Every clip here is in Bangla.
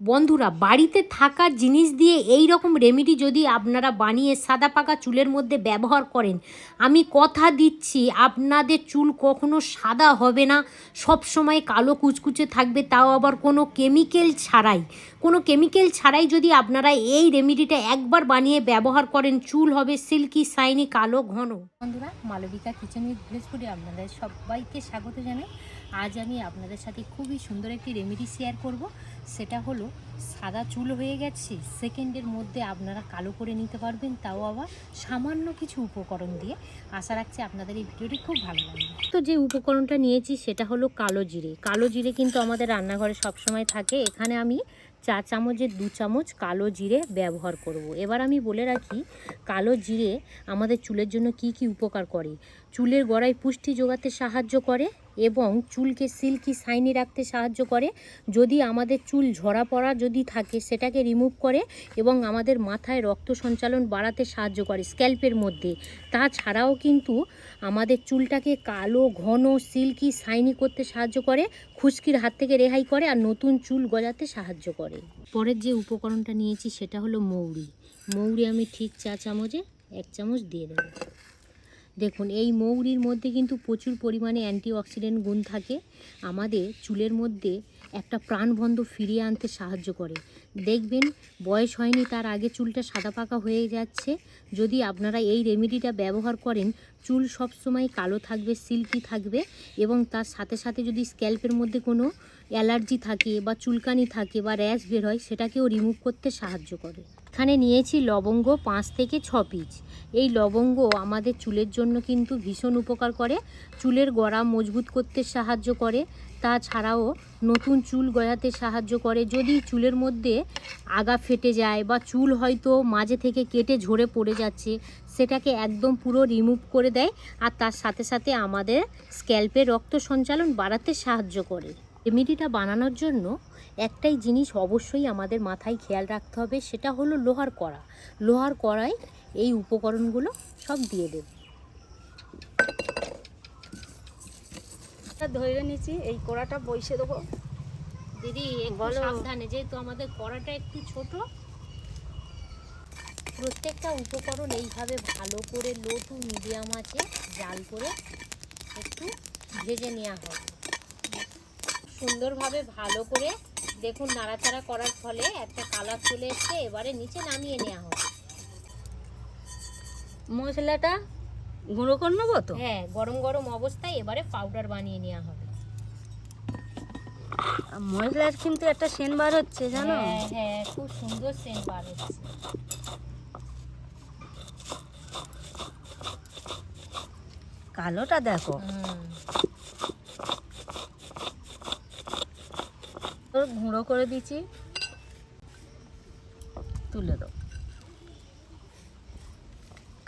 বন্ধুরা, বাড়িতে থাকা জিনিস দিয়ে এই রকম রেমেডি যদি আপনারা বানিয়ে সাদা পাকা চুলের মধ্যে ব্যবহার করেন, আমি কথা দিচ্ছি আপনাদের চুল কখনো সাদা হবে না, সব সময় কালো কুচকুচে থাকবে, তাও আবার কোনো কেমিক্যাল ছাড়াই যদি আপনারা এই রেমেডিটা একবার বানিয়ে ব্যবহার করেন, চুল হবে সিল্কি শাইনি কালো ঘন। বন্ধুরা, মালবিকা কিচেন উইথ ভিলেজ ফুডে আপনাদের সবাইকে স্বাগত জানাই। আজ আমি আপনাদের সাথে খুবই সুন্দর একটি রেমেডি শেয়ার করব। সেটা হলো সাদা চুল হয়ে গেছে, সেকেন্ডের মধ্যে আপনারা কালো করে নিতে পারবেন, তাও আবার সামান্য কিছু উপকরণ দিয়ে। আশা রাখছি আপনাদের এই ভিডিওটি খুব ভালো লাগবে। তো যে উপকরণটা নিয়েছি সেটা হলো কালো জিরে। কালো জিরে কিন্তু আমাদের রান্নাঘরে সবসময় থাকে। এখানে আমি 4 চামচের 2 চামচ কালো জিরে ব্যবহার করব। এবার আমি বলে রাখি, কালো জিরে আমাদের চুলের জন্য কি কি উপকার করে। চুলের গোড়ায় পুষ্টি যোগাতে সাহায্য করে এবং চুলকে সিল্কি শাইনি রাখতে সাহায্য করে। যদি আমাদের চুল ঝরা পড়া যদি থাকে সেটাকে রিমুভ করে এবং আমাদের মাথায় রক্ত সঞ্চালন বাড়াতে সাহায্য করে স্ক্যাল্পের মধ্যে। তাছাড়াও কিন্তু আমাদের চুলটাকে কালো ঘন সিল্কি শাইনি করতে সাহায্য করে, খুশকির হাত থেকে রেহাই করে আর নতুন চুল গজাতে সাহায্য করে। পরের যে উপকরণটা নিয়েছি সেটা হলো মৌরি। মৌরি আমি ঠিক 4 চামচে 1 চামচ দিয়ে দেবো। দেখুন, এই মৌরির মধ্যে কিন্তু প্রচুর পরিমাণে অ্যান্টিঅক্সিডেন্ট গুণ থাকে, আমাদের চুলের মধ্যে একটা প্রাণবন্ত ফিরিয়ে আনতে সাহায্য করে। দেখবেন বয়স হয়নি তার আগে চুলটা সাদা পাকা হয়ে যাচ্ছে। যদি আপনারা এই রেমেডিটা ব্যবহার করেন, চুল সবসময় কালো থাকবে, সিল্কি থাকবে এবং তার সাথে সাথে যদি স্ক্যাল্পের মধ্যে কোনো অ্যালার্জি থাকে বা চুলকানি থাকে বা র্যাশ বের হয়, সেটাকেও রিমুভ করতে সাহায্য করে। এখানে নিয়েছি লবঙ্গ 5 থেকে 6 পিস। এই লবঙ্গ আমাদের চুলের জন্য কিন্তু ভীষণ উপকার করে, চুলের গোড়া মজবুত করতে সাহায্য করে, তাছাড়াও নতুন চুল গজাতে সাহায্য করে। যদি চুলের মধ্যে আগা ফেটে যায় বা চুল হয়তো মাঝে থেকে কেটে ঝরে পড়ে যাচ্ছে, সেটাকে একদম পুরো রিমুভ করে দেয় আর তার সাথে সাথে আমাদের স্ক্যাল্পে রক্ত সঞ্চালন বাড়াতে সাহায্য করে। রেমেডিটা বানানোর জন্য একটাই জিনিস অবশ্যই আমাদের মাথায় খেয়াল রাখতে হবে, সেটা হলো লোহার কড়া। লোহার কড়াই এই উপকরণগুলো সব দিয়ে দেব। ধরে নিচ্ছি, এই কড়াটা বসিয়ে দেবো। দিদি একটু সাবধানে, যেহেতু আমাদের কড়াটা একটু ছোট। প্রত্যেকটা উপকরণ এইভাবে ভালো করে লো টু মিডিয়াম আঁচে জাল করে একটু ভেজে নেওয়া হবে। সুন্দরভাবে ভালো করে দেখুন নাড়াচাড়া করার ফলে একটা কালার চলে এসছে। এবারে নিচে নামিয়ে নেওয়া হবে। মশলাটা গুঁড়ো করে নেবো তো? হ্যাঁ, গরম গরম অবস্থায় এবারে পাউডার বানিয়ে নেওয়া হবে। মশলার কিন্তু একটা সেন্ট বার হচ্ছে, জানো? হ্যাঁ হ্যাঁ, খুব সুন্দর সেন্ট বার হচ্ছে। কালোটা দেখো, গুঁড়ো করে দিচ্ছি, তুলে দাও।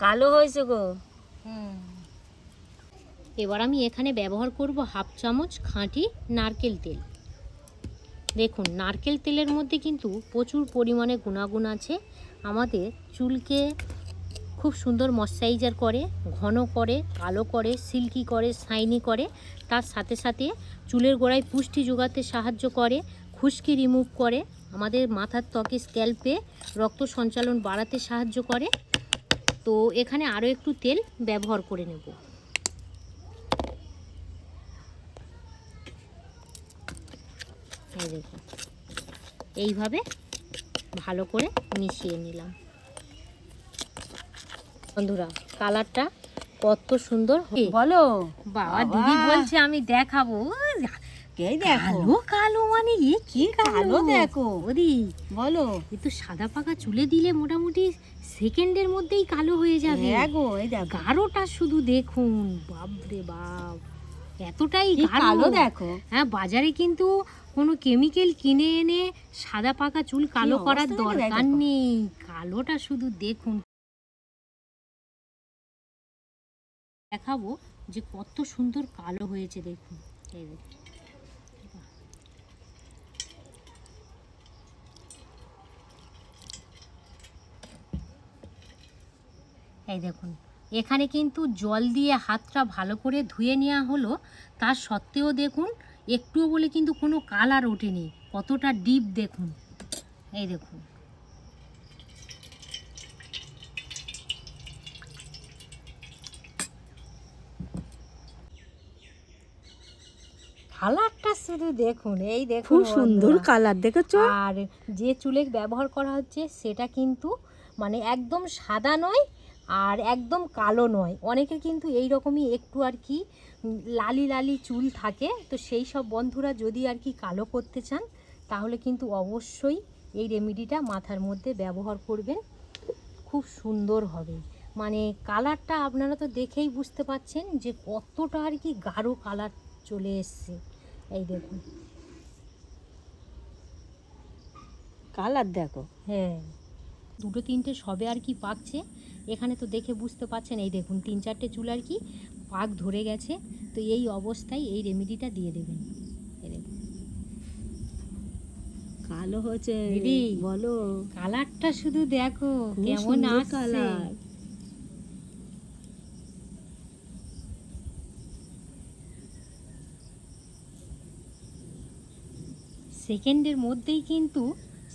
কালো হয়েছে গো। এবার আমি এখানে ব্যবহার করব 1/2 চামচ খাঁটি নারকেল তেল। দেখুন, নারকেল তেলের মধ্যে কিন্তু প্রচুর পরিমাণে গুণাগুণ আছে। আমাদের চুলকে খুব সুন্দর ময়শ্চারাইজার করে, ঘন করে, কালো করে, সিল্কি করে, শাইনি করে। তার সাথে সাথে চুলের গোড়ায় পুষ্টি যোগাতে সাহায্য করে, খুশকি রিমুভ করে, আমাদের মাথার ত্বকে স্ক্যাল্পে রক্ত সঞ্চালন বাড়াতে সাহায্য করে। তো এখানে আরও একটু তেল ব্যবহার করে নেব। এই দেখুন, এইভাবে ভালো করে মিশিয়ে নিলাম। বন্ধুরা, কালারটা কত সুন্দর বলো। বাবা, দিদি বলছে আমি দেখাবো। এই দেখো, কালো কালো মানে এ কি কালো দেখো। ওদি বলো, কিন্তু সাদা পাকা চুলে দিলে মোটামুটি সেকেন্ডের মধ্যেই কালো হয়ে যাবে। হ্যাঁ গো, এই দেখো গাঢ়টা শুধু দেখুন, বাপরে বাপ, এতটাই কালো দেখো। হ্যাঁ, বাজারে কিন্তু কোনো কেমিক্যাল কিনে এনে সাদা পাকা চুল কালো করার দরকার নেই। কালোটা শুধু দেখুন। দেখাবো যে কত সুন্দর কালো হয়েছে, দেখুন। এই দেখুন, এই দেখুন, এখানে কিন্তু জল দিয়ে হাতটা ভালো করে ধুয়ে নেওয়া হলো, তার সত্ত্বেও দেখুন একটুও বলে কিন্তু কোনো কালার ওঠেনি, কতটা ডিপ দেখুন। এই দেখুন, কালারটা শুধু দেখুন, এই দেখুন খুব সুন্দর বন্ধুরা। কালার দেখেছো? আর যে চুলে ব্যবহার করা হচ্ছে সেটা কিন্তু মানে একদম সাদা নয় আর একদম কালো নয়। অনেকের কিন্তু এই রকমই একটু আর কি লালি লালি চুল থাকে, তো সেই সব বন্ধুরা যদি আর কি কালো করতে চান তাহলে কিন্তু অবশ্যই এই রেমেডিটা মাথার মধ্যে ব্যবহার করবেন, খুব সুন্দর হবে। মানে কালারটা আপনারা তো দেখেই বুঝতে পাচ্ছেন যে কতটা আর কি গাঢ় কালার চলে এসছে। এই দেখুন, কালার দেখো। হ্যাঁ, দুটো তিনটে সবে আর কি পাকছে। এখানে তো দেখে বুঝতে পাচ্ছেন, এই দেখুন 3-4টে চুল আর কি পাক ধরে গেছে। তো এই অবস্থায় এই রেমেডিটা দিয়ে দেবেন। এই দেখুন, কালো হয়েছে দিদি বলো, কালারটা শুধু দেখো খুব কেমন সুন্দর আসছে। কালার। সেকেন্ডের মধ্যেই কিন্তু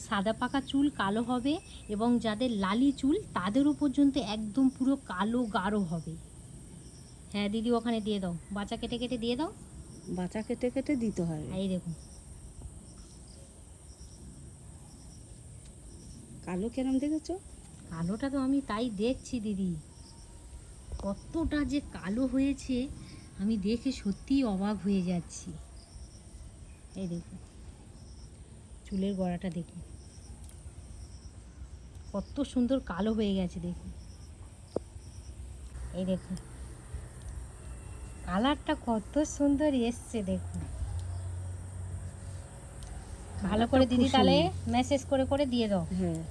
সাদা পাকা চুল কালো হবে এবং যাদের লালি চুল তাদেরও পর্যন্ত একদম পুরো কালো গাঢ় হবে। হ্যাঁ দিদি, ওখানে দিয়ে দাও, বাঁচা কেটে কেটে দিয়ে দাও। বাঁচা কেটে কেটে দিতে হয়। এই দেখুন, কালো কেরম দেখেছো? কালোটা তো আমি তাই দেখছি দিদি, কতটা যে কালো হয়েছে আমি দেখে সত্যিই অবাক হয়ে যাচ্ছি। এই দেখুন, চুলের গোড়াটা দেখুন কত সুন্দর কালো হয়ে গেছে দেখুন। এই দেখুন কালারটা কত সুন্দর এসছে দেখুন। ভালো করে দিদি তাহলে মেসেজ করে করে দিয়ে দাও। হ্যাঁ,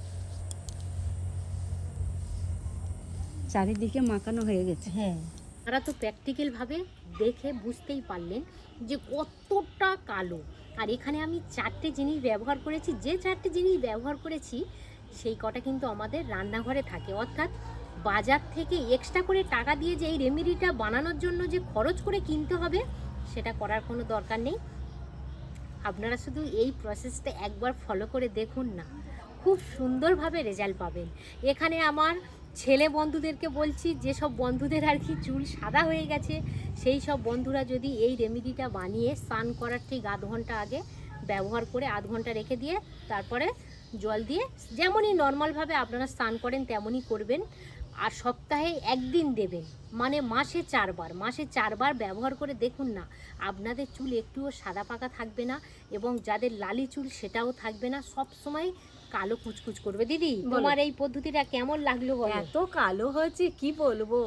চারিদিকে মাখানো হয়ে গেছে। হ্যাঁ, তারা তো প্র্যাকটিক্যালভাবে দেখে বুঝতেই পারলেন যে কতটা কালো। আর এখানে আমি 4টে জিনিস ব্যবহার করেছি, যে 4টে জিনিস ব্যবহার করেছি সেই কটা কিন্তু আমাদের রান্নাঘরে থাকে, অর্থাৎ বাজার থেকে এক্সট্রা করে টাকা দিয়ে যে এই রেমেডিটা বানানোর জন্য যে খরচ করে কিনতে হবে সেটা করার কোনো দরকার নেই। আপনারা শুধু এই প্রসেসটা একবার ফলো করে দেখুন না, খুব সুন্দরভাবে রেজাল্ট পাবেন। এখানে আমার ছেলে বন্ধুদেরকে বলছি, যেসব বন্ধুদের আর কি চুল সাদা হয়ে গেছে সেই সব বন্ধুরা যদি এই রেমেডিটা বানিয়ে স্নান করার ঠিক আধ ঘন্টা আগে ব্যবহার করে আধ ঘন্টা রেখে দিয়ে তারপরে জল দিয়ে যেমনই নর্মালভাবে আপনারা স্নান করেন তেমনই করবেন। আর সপ্তাহে একদিন দেবেন, মানে মাসে 4বার ব্যবহার করে দেখুন না, আপনাদের চুল একটুও সাদা পাকা থাকবে না এবং যাদের লালি চুল সেটাও থাকবে না, সব সময় কালো কুচকুচ করবে। দিদি তোমার এই পদ্ধতিটা কেমন লাগলো বলো? এত কালো হয়েছে কি বলবো,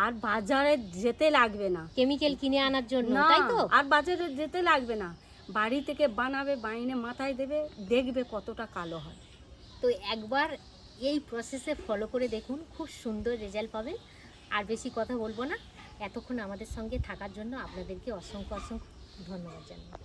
আর বাজারে যেতে লাগবে না, কেমিক্যাল কিনে আনার জন্য, না তাই তো? আর বাজারে যেতে লাগবে না, বাড়ি থেকে বানাবে, বাইনে মাথায় দেবে, দেখবে কতটা কালো হয়। তো একবার এই প্রসেসে ফলো করে দেখুন, খুব সুন্দর রেজাল্ট পাবেন। আর বেশি কথা বলবো না, এতক্ষণ আমাদের সঙ্গে থাকার জন্য আপনাদেরকে অসংখ্য অসংখ্য ধন্যবাদ জানাই।